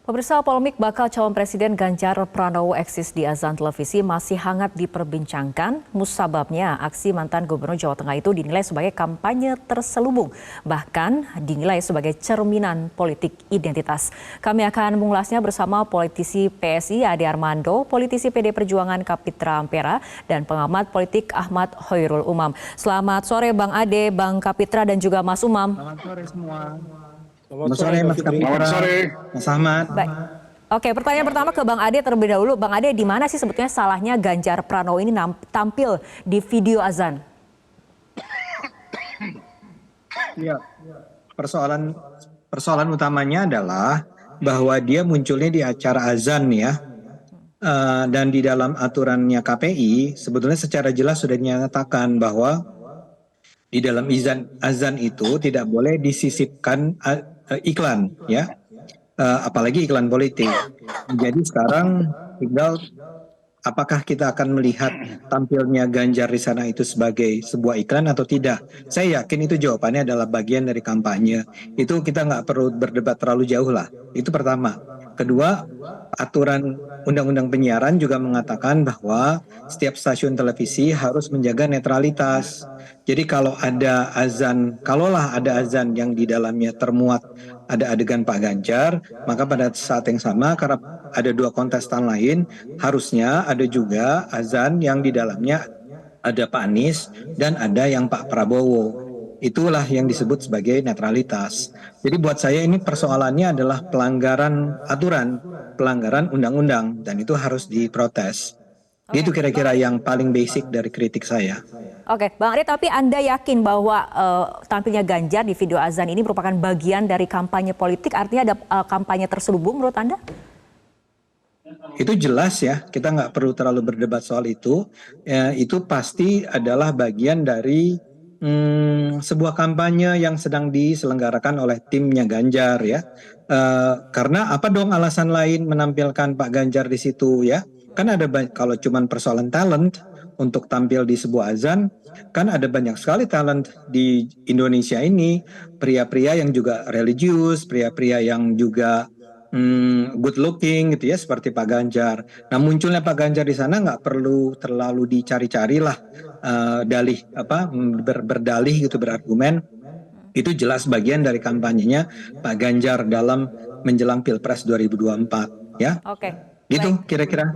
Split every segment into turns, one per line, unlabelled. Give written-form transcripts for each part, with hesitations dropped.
Pemirsa, polemik bakal calon presiden Ganjar Pranowo eksis di azan televisi masih hangat diperbincangkan. Musababnya, aksi mantan Gubernur Jawa Tengah itu dinilai sebagai kampanye terselubung, bahkan dinilai sebagai cerminan politik identitas. Kami akan mengulasnya bersama politisi PSI Ade Armando, politisi PD Perjuangan Kapitra Ampera, dan pengamat politik Ahmad Hoirul Umam. Selamat sore Bang Ade, Bang Kapitra, dan juga Mas Umam.
Selamat sore semua.
Selamat sore Mas Kapitra.
Selamat sore
Mas Ahmad.
Baik. Oke, pertanyaan pertama ke Bang Ade terlebih dahulu. Bang Ade, di mana sih sebetulnya salahnya Ganjar Pranowo ini tampil di video azan?
Ya, persoalan utamanya adalah bahwa dia munculnya di acara azan ya. Dan di dalam aturannya KPI sebetulnya secara jelas sudah dinyatakan bahwa di dalam azan itu tidak boleh disisipkan iklan ya. Apalagi iklan politik. Jadi sekarang tinggal apakah kita akan melihat tampilnya Ganjar di sana itu sebagai sebuah iklan atau tidak? Saya yakin itu jawabannya adalah bagian dari kampanye. Itu kita nggak perlu berdebat terlalu jauh lah. Itu pertama. Kedua, aturan Undang-Undang Penyiaran juga mengatakan bahwa setiap stasiun televisi harus menjaga netralitas. Jadi kalaulah ada azan yang di dalamnya termuat ada adegan Pak Ganjar, maka pada saat yang sama karena ada dua kontestan lain, harusnya ada juga azan yang di dalamnya ada Pak Anies dan ada yang Pak Prabowo. Itulah yang disebut sebagai netralitas. Jadi buat saya ini persoalannya adalah pelanggaran aturan, pelanggaran undang-undang, dan itu harus diprotes. Itu kira-kira yang paling basic dari kritik saya.
Oke, Bang Ade, tapi Anda yakin bahwa tampilnya Ganjar di video azan ini merupakan bagian dari kampanye politik, artinya ada kampanye terselubung menurut Anda?
Itu jelas ya, kita nggak perlu terlalu berdebat soal itu. Itu pasti adalah bagian dari sebuah kampanye yang sedang diselenggarakan oleh timnya Ganjar ya. Karena apa dong alasan lain menampilkan Pak Ganjar di situ ya? Kan ada kalau cuman persoalan talent untuk tampil di sebuah azan, kan ada banyak sekali talent di Indonesia ini, pria-pria yang juga religius, pria-pria yang juga good looking gitu ya, seperti Pak Ganjar. Nah munculnya Pak Ganjar di sana nggak perlu terlalu dicari-cari lah berdalih gitu, berargumen. Itu jelas bagian dari kampanyenya Pak Ganjar dalam menjelang Pilpres 2024 ya.
Oke.
Gitu
baik.
kira-kira.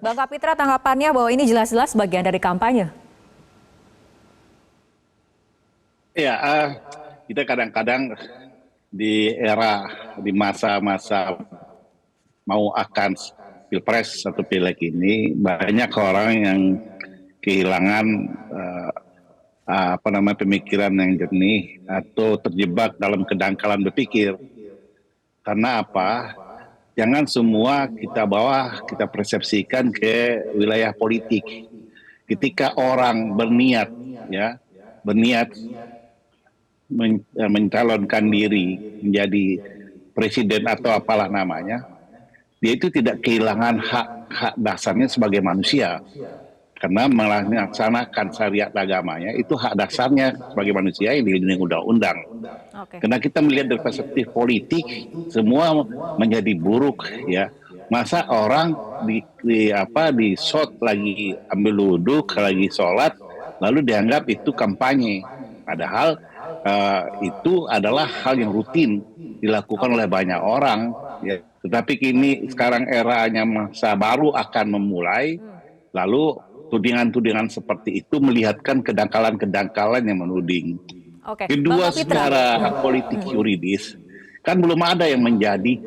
Bang Kapitra, tanggapannya bahwa ini jelas-jelas bagian dari kampanye?
Ya, kita kadang-kadang di masa-masa mau akan Pilpres atau Pileg ini banyak orang yang kehilangan pemikiran yang jernih atau terjebak dalam kedangkalan berpikir. Karena apa? Jangan semua kita persepsikan ke wilayah politik. Ketika orang berniat mencalonkan diri menjadi presiden atau apalah namanya, dia itu tidak kehilangan hak dasarnya sebagai manusia. Karena melaksanakan syariat agamanya itu hak dasarnya sebagai manusia yang dilindungi undang-undang. Karena kita melihat dari perspektif politik semua menjadi buruk ya. Masa orang di shot lagi ambil wudhu, lagi sholat, lalu dianggap itu kampanye. Padahal itu adalah hal yang rutin dilakukan oleh banyak orang. Ya. Tetapi kini sekarang eranya masa baru akan memulai, lalu tudingan-tudingan seperti itu melihatkan kedangkalan-kedangkalan yang menuding. Kedua, secara politik yuridis, kan belum ada yang menjadi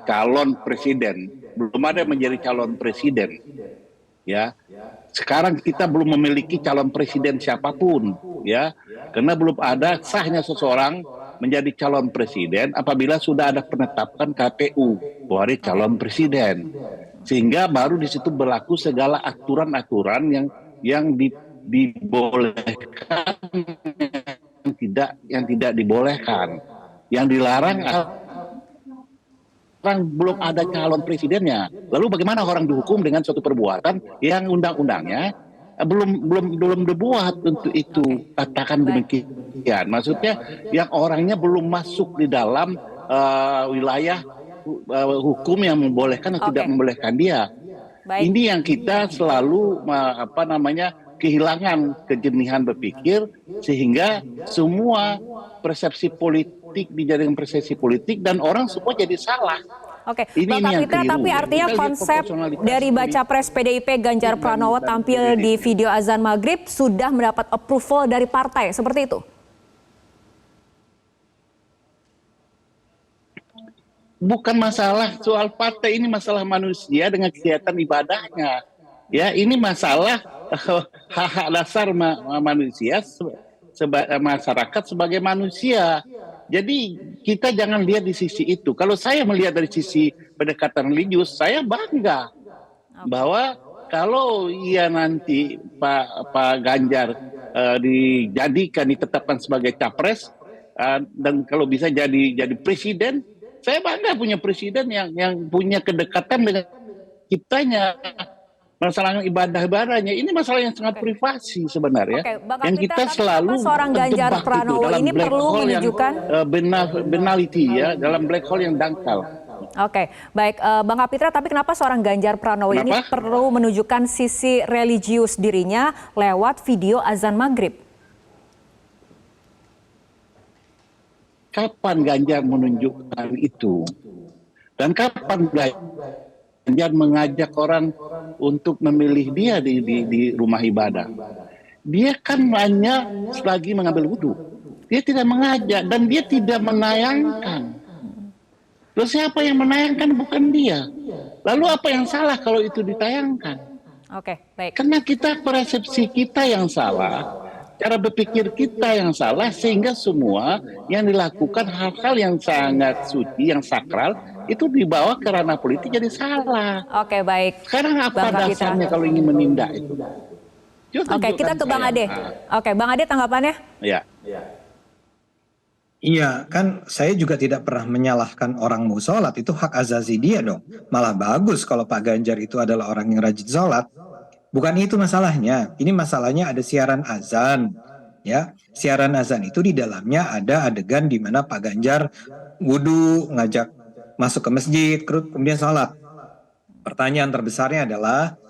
calon presiden, belum ada yang menjadi calon presiden, ya. Sekarang kita belum memiliki calon presiden siapapun, ya, karena belum ada sahnya seseorang menjadi calon presiden apabila sudah ada penetapan KPU bahwa dia calon presiden. Sehingga baru di situ berlaku segala aturan-aturan yang dibolehkan, yang tidak dibolehkan, yang dilarang. Orang belum ada calon presidennya. Lalu bagaimana orang dihukum dengan suatu perbuatan yang undang-undangnya belum dibuat untuk itu? Katakan demikian. Maksudnya yang orangnya belum masuk di dalam wilayah hukum yang membolehkan atau tidak membolehkan dia.
Baik.
Ini yang kita selalu kehilangan kejenihan berpikir, sehingga semua persepsi politik dijadikan persepsi politik dan orang semua jadi salah.
Oke,
Ini
Bang
yang
Kapitra,
keliru.
tapi artinya
Kita lihat
konsep
proporsionalitas
dari baca pres PDIP Ganjar
dan
Pranowo tampil di video azan maghrib sudah mendapat approval dari partai, seperti itu?
Bukan masalah soal partai, ini masalah manusia dengan kegiatan ibadahnya. Ya, ini masalah hak-hak dasar manusia, masyarakat sebagai manusia. Jadi kita jangan lihat di sisi itu. Kalau saya melihat dari sisi pendekatan religius, saya bangga bahwa kalau ia nanti Pak Ganjar ditetapkan sebagai capres dan kalau bisa jadi presiden, saya bangga punya presiden yang punya kedekatan dengan kitanya. Masalah ibadahnya ini masalah yang sangat privasi sebenarnya.
Bang
yang
Kapitra,
kita selalu
seorang Ganjar Pranowo ini perlu menunjukkan
banality ya, dalam black hole yang dangkal.
Oke, baik Bang Kapitra, tapi kenapa seorang Ganjar Pranowo ini perlu menunjukkan sisi religius dirinya lewat video azan maghrib?
Kapan Ganjar menunjukkan itu? Dan kapan Ganjar mengajak orang untuk memilih dia di rumah ibadah? Dia kan hanya selagi mengambil wudhu. Dia tidak mengajak dan dia tidak menayangkan. Terus siapa yang menayangkan? Bukan dia. Lalu apa yang salah kalau itu ditayangkan?
Oke, baik.
Karena persepsi kita yang salah, cara berpikir kita yang salah, sehingga semua yang dilakukan hal-hal yang sangat suci, yang sakral, itu dibawa ke ranah politik jadi salah.
Oke, baik.
Sekarang apa dasarnya kalau ingin menindak itu?
Oke, kita ke Bang Ade. Oke, Bang Ade tanggapannya?
Ya.
Iya, kan saya juga tidak pernah menyalahkan orang mau sholat, itu hak azazi dia dong. Malah bagus kalau Pak Ganjar itu adalah orang yang rajin sholat. Bukan itu masalahnya. Ini masalahnya ada siaran azan, ya. Siaran azan itu di dalamnya ada adegan di mana Pak Ganjar wudhu, ngajak masuk ke masjid, kemudian sholat. Pertanyaan terbesarnya adalah,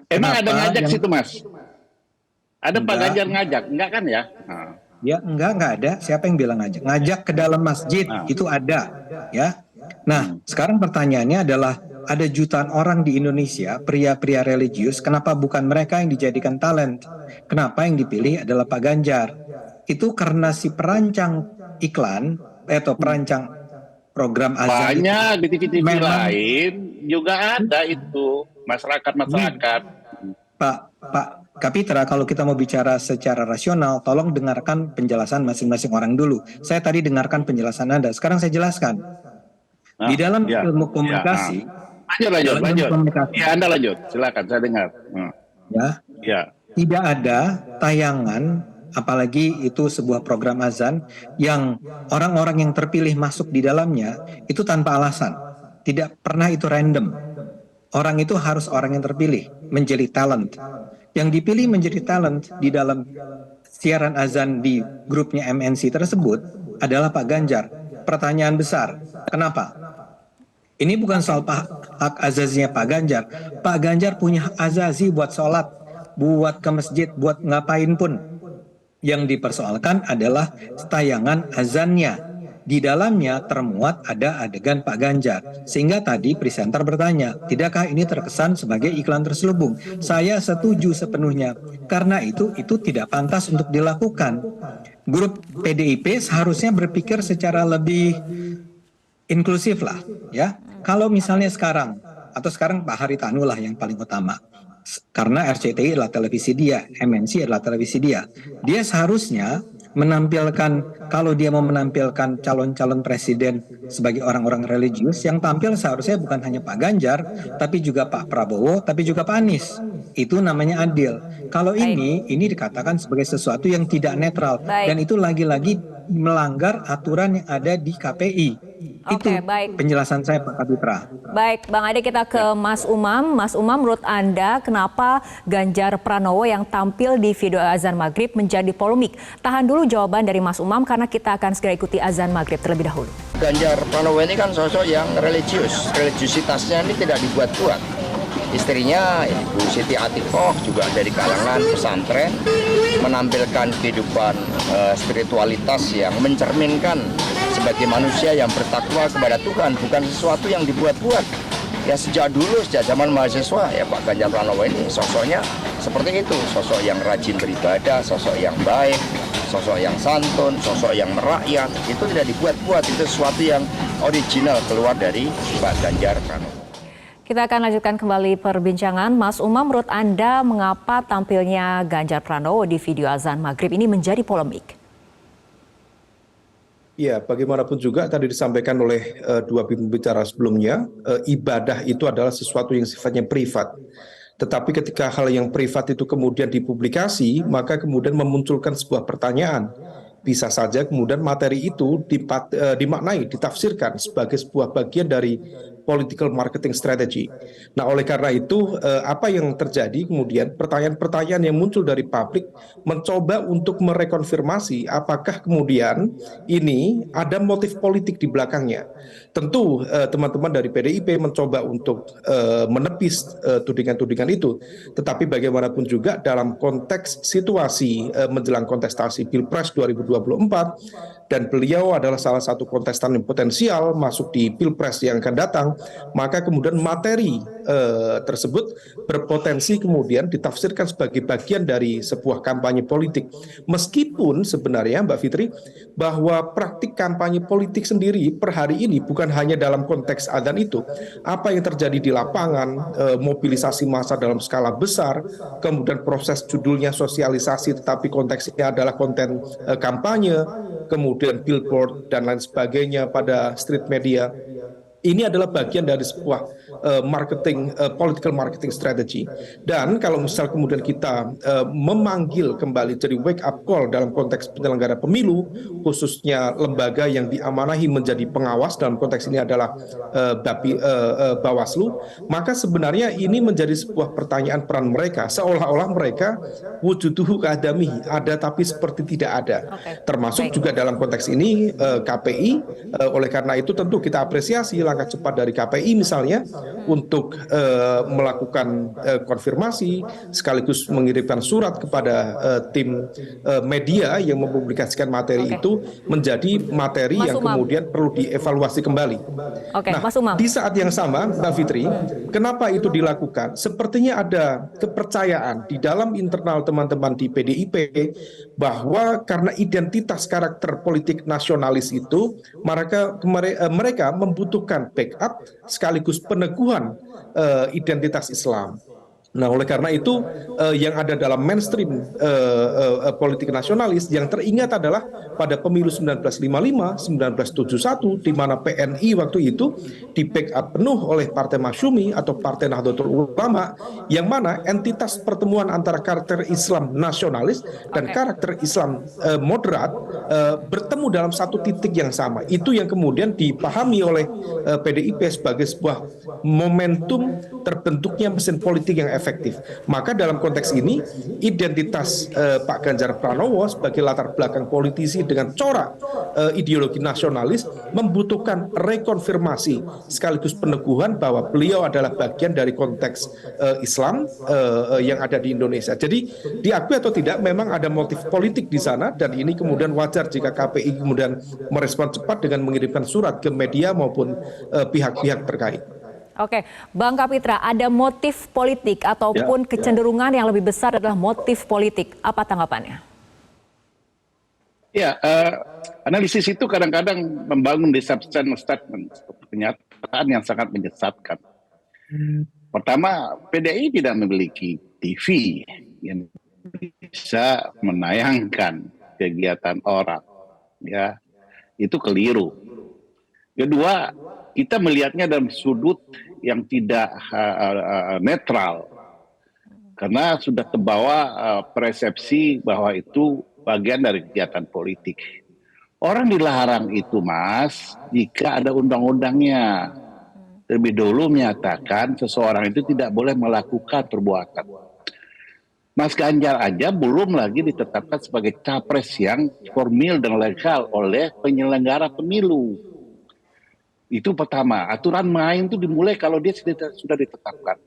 emang ada ngajak situ, Mas? Ada Pak Ganjar ngajak, enggak kan ya?
Ya, enggak ada. Siapa yang bilang ngajak? Ngajak ke dalam masjid, itu ada, ya. Nah, sekarang pertanyaannya adalah, ada jutaan orang di Indonesia, pria-pria religius, kenapa bukan mereka yang dijadikan talent? Kenapa yang dipilih adalah Pak Ganjar? Itu karena si perancang iklan, atau perancang program azan.
Banyak di TV-TV lain juga ada itu, masyarakat.
Pak Kapitra, kalau kita mau bicara secara rasional, tolong dengarkan penjelasan masing-masing orang dulu. Saya tadi dengarkan penjelasan Anda, sekarang saya jelaskan. Di dalam ilmu komunikasi,
lanjut. Ya, Anda lanjut, silakan, saya dengar.
Ya, tidak ada tayangan, apalagi itu sebuah program azan, yang orang-orang yang terpilih masuk di dalamnya, itu tanpa alasan. Tidak pernah itu random. Orang itu harus orang yang terpilih, menjadi talent. Yang dipilih menjadi talent di dalam siaran azan di grupnya MNC tersebut adalah Pak Ganjar. Pertanyaan besar, kenapa? Ini bukan soal hak azazinya Pak Ganjar. Pak Ganjar punya hak azazi buat sholat, buat ke masjid, buat ngapain pun. Yang dipersoalkan adalah tayangan azannya. Di dalamnya termuat ada adegan Pak Ganjar. Sehingga tadi presenter bertanya, tidakkah ini terkesan sebagai iklan terselubung? Saya setuju sepenuhnya. Karena itu tidak pantas untuk dilakukan. Grup PDIP seharusnya berpikir secara lebih inklusif lah, ya. Kalau misalnya sekarang Pak Haritanu lah yang paling utama. Karena RCTI adalah televisi dia, MNC adalah televisi dia. Dia seharusnya menampilkan, kalau dia mau menampilkan calon-calon presiden sebagai orang-orang religius, yang tampil seharusnya bukan hanya Pak Ganjar, tapi juga Pak Prabowo, tapi juga Pak Anies. Itu namanya adil. Kalau ini dikatakan sebagai sesuatu yang tidak netral. Dan itu lagi-lagi melanggar aturan yang ada di KPI. Itu penjelasan saya, Pak Kapitra.
Baik, Bang Ade, kita ke Mas Umam. Mas Umam, menurut Anda kenapa Ganjar Pranowo yang tampil di video azan maghrib menjadi polemik? Tahan dulu jawaban dari Mas Umam karena kita akan segera ikuti azan maghrib terlebih dahulu.
Ganjar Pranowo ini kan sosok yang religiusitasnya ini tidak dibuat-buat. Istrinya Ibu Siti Atikoh juga dari kalangan pesantren, menampilkan kehidupan spiritualitas yang mencerminkan sebagai manusia yang bertakwa kepada Tuhan, bukan sesuatu yang dibuat-buat. Ya sejak dulu, sejak zaman mahasiswa, ya Pak Ganjar Pranowo ini sosoknya seperti itu, sosok yang rajin beribadah, sosok yang baik, sosok yang santun, sosok yang merakyat, itu tidak dibuat-buat, itu sesuatu yang original keluar dari Pak Ganjar Pranowo.
Kita akan lanjutkan kembali perbincangan. Mas Umam, menurut Anda mengapa tampilnya Ganjar Pranowo di video azan maghrib ini menjadi polemik?
Ya, bagaimanapun juga tadi disampaikan oleh dua pembicara sebelumnya, ibadah itu adalah sesuatu yang sifatnya privat. Tetapi ketika hal yang privat itu kemudian dipublikasi, maka kemudian memunculkan sebuah pertanyaan. Bisa saja kemudian materi itu dimaknai, ditafsirkan sebagai sebuah bagian dari political marketing strategy. Nah, oleh karena itu, apa yang terjadi kemudian pertanyaan-pertanyaan yang muncul dari publik mencoba untuk merekonfirmasi apakah kemudian ini ada motif politik di belakangnya. Tentu teman-teman dari PDIP mencoba untuk menepis tudingan-tudingan itu, tetapi bagaimanapun juga dalam konteks situasi menjelang kontestasi Pilpres 2024 dan beliau adalah salah satu kontestan yang potensial masuk di Pilpres yang akan datang, maka kemudian materi tersebut berpotensi kemudian ditafsirkan sebagai bagian dari sebuah kampanye politik. Meskipun sebenarnya Mbak Fitri, bahwa praktik kampanye politik sendiri per hari ini bukan hanya dalam konteks adzan itu, apa yang terjadi di lapangan, mobilisasi massa dalam skala besar, kemudian proses judulnya sosialisasi tetapi konteksnya adalah konten kampanye, kemudian billboard dan lain sebagainya pada street media. Ini adalah bagian dari sebuah political marketing strategy. Dan kalau misal kemudian kita memanggil kembali jadi wake up call dalam konteks penyelenggara pemilu, khususnya lembaga yang diamanahi menjadi pengawas, dalam konteks ini adalah Bawaslu, maka sebenarnya ini menjadi sebuah pertanyaan peran mereka, seolah-olah mereka wujuduhu keadamihi, ada tapi seperti tidak ada. Termasuk juga dalam konteks ini KPI, oleh karena itu tentu kita apresiasi langkah cepat dari KPI misalnya untuk melakukan konfirmasi sekaligus mengirimkan surat kepada tim media yang mempublikasikan materi itu menjadi materi
Mas
yang
Umam.
kemudian perlu dievaluasi kembali.
Oke,
Nah,
Mas Umam.
di saat yang sama Mbak Fitri, kenapa itu dilakukan? Sepertinya ada kepercayaan di dalam internal teman-teman di PDIP bahwa karena identitas karakter politik nasionalis itu, mereka membutuhkan backup sekaligus peneguhan identitas Islam. Nah, oleh karena itu yang ada dalam mainstream politik nasionalis yang teringat adalah pada pemilu 1955, 1971 di mana PNI waktu itu di backup penuh oleh Partai Masyumi atau Partai Nahdlatul Ulama, yang mana entitas pertemuan antara karakter Islam nasionalis dan karakter Islam moderat bertemu dalam satu titik yang sama. Itu yang kemudian dipahami oleh PDIP sebagai sebuah momentum terbentuknya mesin politik yang efektif. Maka dalam konteks ini identitas Pak Ganjar Pranowo sebagai latar belakang politisi dengan corak ideologi nasionalis membutuhkan rekonfirmasi sekaligus peneguhan bahwa beliau adalah bagian dari konteks Islam yang ada di Indonesia. Jadi diakui atau tidak memang ada motif politik di sana, dan ini kemudian wajar jika KPI kemudian merespon cepat dengan mengirimkan surat ke media maupun pihak-pihak terkait.
Oke, Bang Kapitra, ada motif politik ataupun kecenderungan yang lebih besar adalah motif politik. Apa tanggapannya?
Ya, analisis itu kadang-kadang membangun statement, pernyataan yang sangat menyesatkan. Pertama, PDI tidak memiliki TV yang bisa menayangkan kegiatan orang, ya itu keliru. Kedua, kita melihatnya dalam sudut yang tidak netral, karena sudah terbawa persepsi bahwa itu bagian dari kegiatan politik. Orang dilarang itu, Mas, jika ada undang-undangnya. Lebih dulu menyatakan seseorang itu tidak boleh melakukan perbuatan. Mas Ganjar aja belum lagi ditetapkan sebagai capres yang formil dan legal oleh penyelenggara pemilu. Itu pertama, aturan main itu dimulai kalau dia sudah ditetapkan.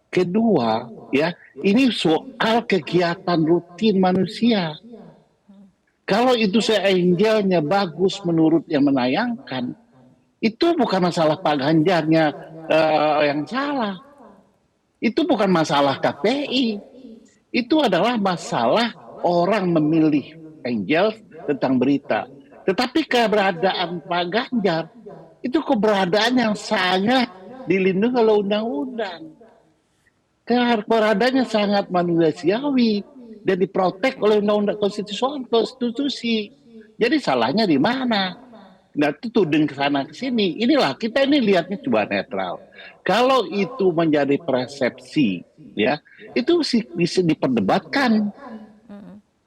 Kedua, ya, ini soal kegiatan rutin manusia. Kalau itu angelnya bagus menurut yang menayangkan, itu bukan masalah Pak Ganjarnya yang salah. Itu bukan masalah KPI. Itu adalah masalah orang memilih angel tentang berita. Tetapi keberadaan Pak Ganjar, itu keberadaan yang sangat dilindungi oleh undang-undang. Keberadaannya sangat manusiawi dan diprotek oleh undang-undang konstitusi. Jadi salahnya di mana? Nah, itu tuding ke sana ke sini. Inilah kita ini lihatnya coba netral. Kalau itu menjadi persepsi, ya, itu bisa diperdebatkan.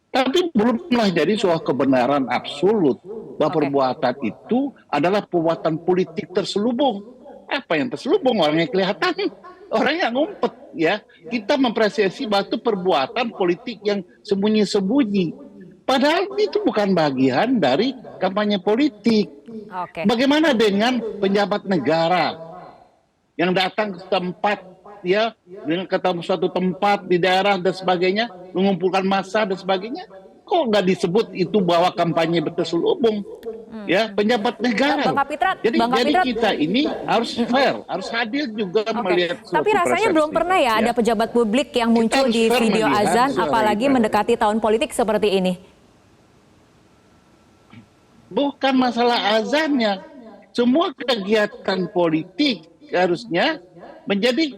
Tapi belumlah jadi soal kebenaran absolut bahwa perbuatan itu adalah perbuatan politik terselubung. Apa yang terselubung? Orang yang kelihatan, orang yang ngumpet, ya. Kita mempresiasi bahwa itu perbuatan politik yang sembunyi-sembunyi. Padahal itu bukan bagian dari kampanye politik. Bagaimana dengan pejabat negara yang datang ke tempat, ya, dengan ketemu suatu tempat di daerah dan sebagainya, mengumpulkan massa dan sebagainya, kok nggak disebut itu bahwa kampanye terselubung? Ya, pejabat negara.
Bang Kapitra,
jadi kita ini harus fair, harus hadir juga melihat suatu
tapi rasanya
persepsi,
belum pernah ya ada pejabat publik yang muncul di video azan, apalagi mendekati tahun politik seperti ini.
Bukan masalah azannya, semua kegiatan politik harusnya menjadi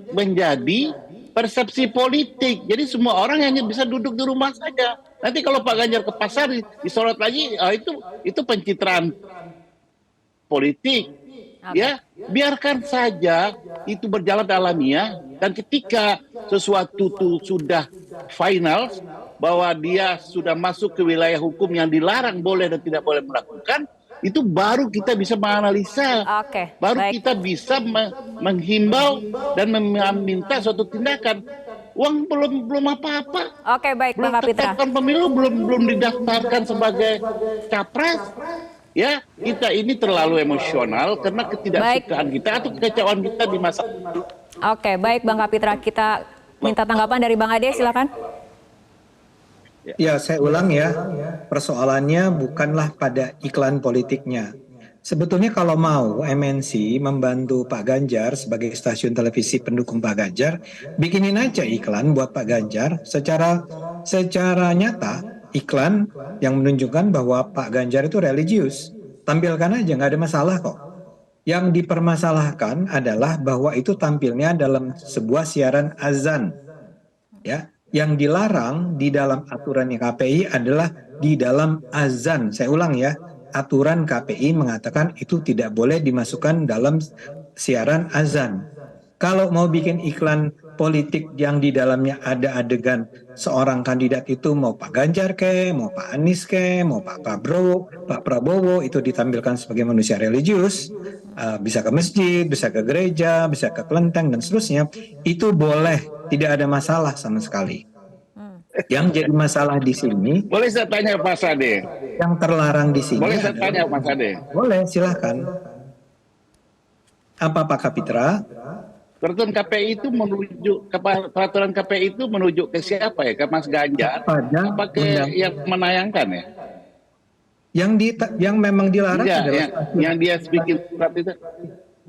persepsi politik. Jadi semua orang hanya bisa duduk di rumah saja. Nanti kalau Pak Ganjar ke pasar disorot lagi, itu pencitraan politik. Ya, biarkan saja itu berjalan alamiah, dan ketika sesuatu itu sudah final, bahwa dia sudah masuk ke wilayah hukum yang dilarang boleh dan tidak boleh melakukan, itu baru kita bisa menganalisa, baru kita bisa menghimbau dan meminta suatu tindakan. Uang belum apa-apa.
Oke, baik, Bang Kapitra.
Pemilu belum didaftarkan sebagai capres. Ya, kita ini terlalu emosional karena ketidaksukaan kita atau kekecewaan kita di masa lalu.
Oke, baik, Bang Kapitra. Kita minta tanggapan dari Bang Ade, silakan.
Ya, saya ulang ya, persoalannya bukanlah pada iklan politiknya. Sebetulnya kalau mau MNC membantu Pak Ganjar sebagai stasiun televisi pendukung Pak Ganjar, bikinin aja iklan buat Pak Ganjar secara nyata, iklan yang menunjukkan bahwa Pak Ganjar itu religius. Tampilkan aja, nggak ada masalah kok. Yang dipermasalahkan adalah bahwa itu tampilnya dalam sebuah siaran azan. Ya, yang dilarang di dalam aturannya KPI adalah di dalam azan. Saya ulang ya, aturan KPI mengatakan itu tidak boleh dimasukkan dalam siaran azan. Kalau mau bikin iklan politik yang di dalamnya ada adegan seorang kandidat itu, mau Pak Ganjar ke, mau Pak Anies ke, mau Pak Prabowo itu ditampilkan sebagai manusia religius, bisa ke masjid, bisa ke gereja, bisa ke kelenteng dan seterusnya, itu boleh, tidak ada masalah sama sekali. Yang jadi masalah di sini,
boleh saya tanya Pak Sade?
Yang terlarang di sini.
Boleh saya tanya Pak Sade?
Boleh, silahkan. Apa Pak Kapitra?
Peraturan KPI itu menuju ke siapa ya? Ke Mas Ganjar? Apa ke yang menayangkan ya?
Yang memang dilarang adalah
yang dia bikin surat itu.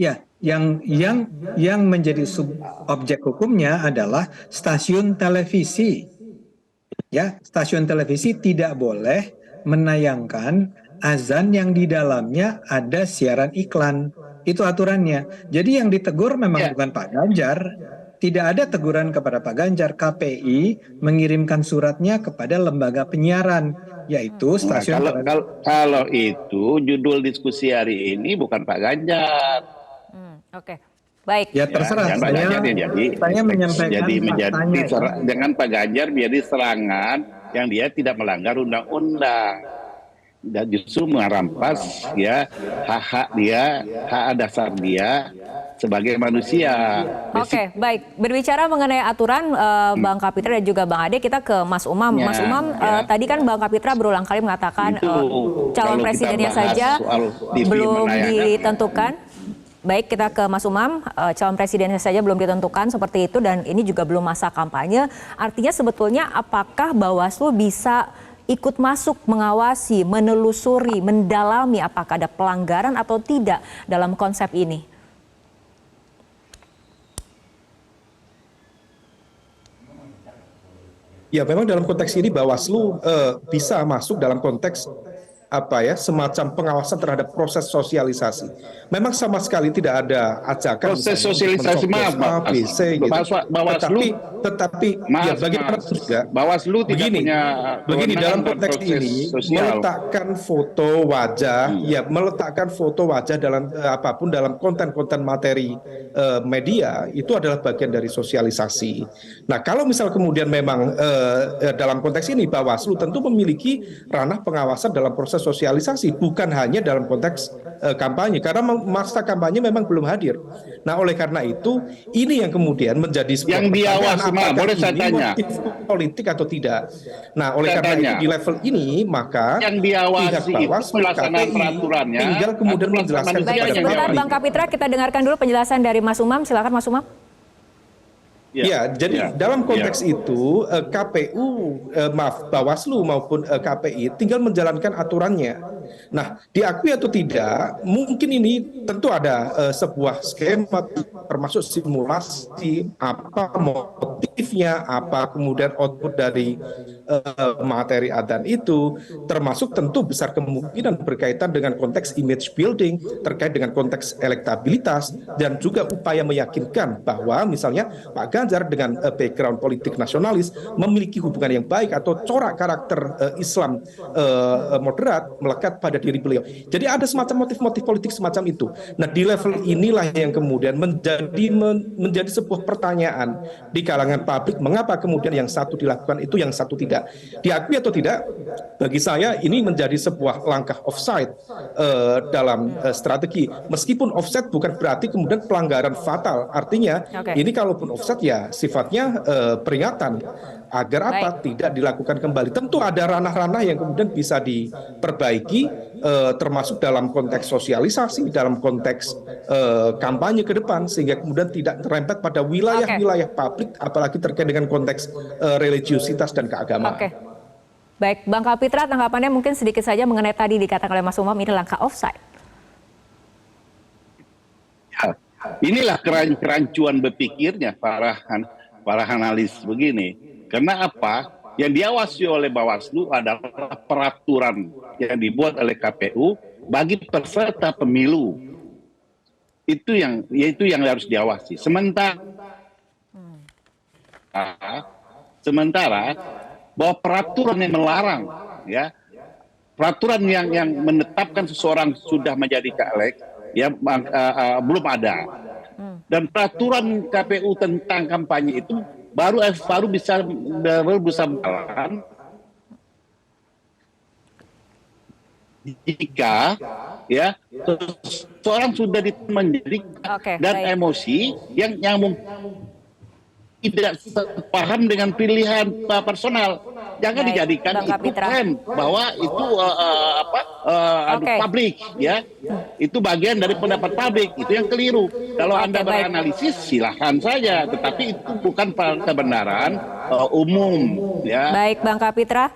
Ya, yang menjadi objek hukumnya adalah stasiun televisi. Ya, stasiun televisi tidak boleh menayangkan azan yang di dalamnya ada siaran iklan. Itu aturannya. Jadi yang ditegur memang bukan Pak Ganjar. Tidak ada teguran kepada Pak Ganjar. KPI mengirimkan suratnya kepada lembaga penyiaran, yaitu stasiun televisi.
Kalau itu judul diskusi hari ini bukan Pak Ganjar.
Oke. Baik.
Ya terserah. Saya menyampaikan faktanya.
Dengan Pak Ganjar menjadi serangan yang dia tidak melanggar undang-undang dan justru merampas ya hak dasar dia sebagai manusia.
Oke, baik. Berbicara mengenai aturan, Bang Kapitra dan juga Bang Ade, kita ke Mas Umam. Mas Umam, tadi kan Bang Kapitra berulang kali mengatakan calon presidennya saja belum ditentukan. Baik, kita ke Mas Umam. Calon presidennya saja belum ditentukan seperti itu dan ini juga belum masa kampanye. Artinya sebetulnya apakah Bawaslu bisa ikut masuk mengawasi, menelusuri, mendalami apakah ada pelanggaran atau tidak dalam konsep ini?
Ya, memang dalam konteks ini Bawaslu bisa masuk dalam konteks semacam pengawasan terhadap proses sosialisasi. Memang sama sekali tidak ada ajakan
Proses
misalnya,
sosialisasi,
untuk
maaf,
mencoblos A, B, C gitu.
Bawaslu,
Tetapi ya bagaimana juga
Bawaslu tidak
begini,
punya
begini dalam
kewenangan
konteks
proses
ini
sosial.
meletakkan foto wajah dalam apapun dalam konten-konten materi media itu adalah bagian dari sosialisasi. Nah, kalau misal kemudian memang dalam konteks ini Bawaslu tentu memiliki ranah pengawasan dalam proses sosialisasi, bukan hanya dalam konteks kampanye, karena masa kampanye memang belum hadir. Nah, oleh karena itu ini yang kemudian menjadi sebuah
yang diawasi, boleh saya tanya,
motif politik atau tidak. Nah, oleh
saya
karena
tanya,
itu di level ini maka
yang diawasi
pihak
itu
Bawaslu,
pelaksanaan
KPI,
peraturannya
tinggal kemudian menjelaskan
Baik,
kepada
sebentar
publik.
Bang Kapitra, kita dengarkan dulu penjelasan dari Mas Umam. Silakan Mas Umam.
Ya, jadi dalam konteks itu Bawaslu maupun KPI tinggal menjalankan aturannya. Nah, diakui atau tidak, mungkin ini tentu ada sebuah skema termasuk simulasi apa motifnya, apa kemudian output dari materi adzan itu, termasuk tentu besar kemungkinan berkaitan dengan konteks image building, terkait dengan konteks elektabilitas, dan juga upaya meyakinkan bahwa misalnya Pak Ganjar dengan background politik nasionalis memiliki hubungan yang baik atau corak karakter Islam moderat melekat pada diri beliau. Jadi ada semacam motif-motif politik semacam itu. Nah, di level inilah yang kemudian menjadi sebuah pertanyaan di kalangan publik, mengapa kemudian yang satu dilakukan itu, yang satu tidak. Diakui atau tidak, bagi saya ini menjadi sebuah langkah offside dalam strategi. Meskipun offside bukan berarti kemudian pelanggaran fatal. Artinya ini kalaupun offside ya sifatnya peringatan agar tidak dilakukan kembali. Tentu ada ranah-ranah yang kemudian bisa diperbaiki, termasuk dalam konteks sosialisasi, dalam konteks kampanye ke depan, sehingga kemudian tidak terempet pada wilayah-wilayah publik, apalagi terkait dengan konteks religiusitas dan keagamaan.
Baik, Bang Kapitra, tanggapannya mungkin sedikit saja mengenai tadi dikatakan oleh Mas Umam, ini langkah offside.
Ya, inilah kerancuan berpikirnya para analis begini. Karena apa? Yang diawasi oleh Bawaslu adalah peraturan yang dibuat oleh KPU bagi peserta pemilu. Itu yang harus diawasi. Sementara bahwa peraturan yang melarang, ya, peraturan yang menetapkan seseorang sudah menjadi caleg, ya, belum ada. Dan peraturan KPU tentang kampanye itu baru bisa berjalan jika ya seorang sudah menjadi dan emosi yang tidak paham dengan pilihan personal. Jangan dijadikan itu klaim bahwa itu publik, ya. Itu bagian dari pendapat publik, itu yang keliru. Kalau Anda beranalisis silahkan saja, tetapi itu bukan kebenaran umum, ya.
Baik, Bang Kapitra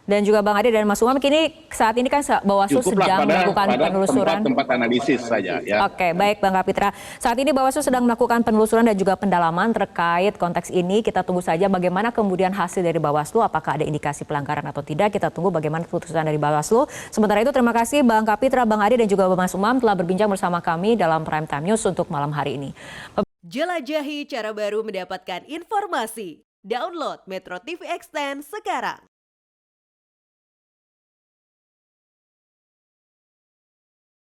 dan juga Bang Ade dan Mas Umam, kini saat ini kan Bawaslu sedang melakukan penelusuran.
Tempat analisis saja, ya.
Oke, baik Bang Kapitra. Saat ini Bawaslu sedang melakukan penelusuran dan juga pendalaman terkait konteks ini. Kita tunggu saja bagaimana kemudian hasil dari Bawaslu, apakah ada indikasi pelanggaran atau tidak. Kita tunggu bagaimana keputusan dari Bawaslu. Sementara itu terima kasih Bang Kapitra, Bang Ade dan juga Mas Umam telah berbincang bersama kami dalam Prime Time News untuk malam hari ini.
Jelajahi cara baru mendapatkan informasi. Download Metro TV Extend sekarang.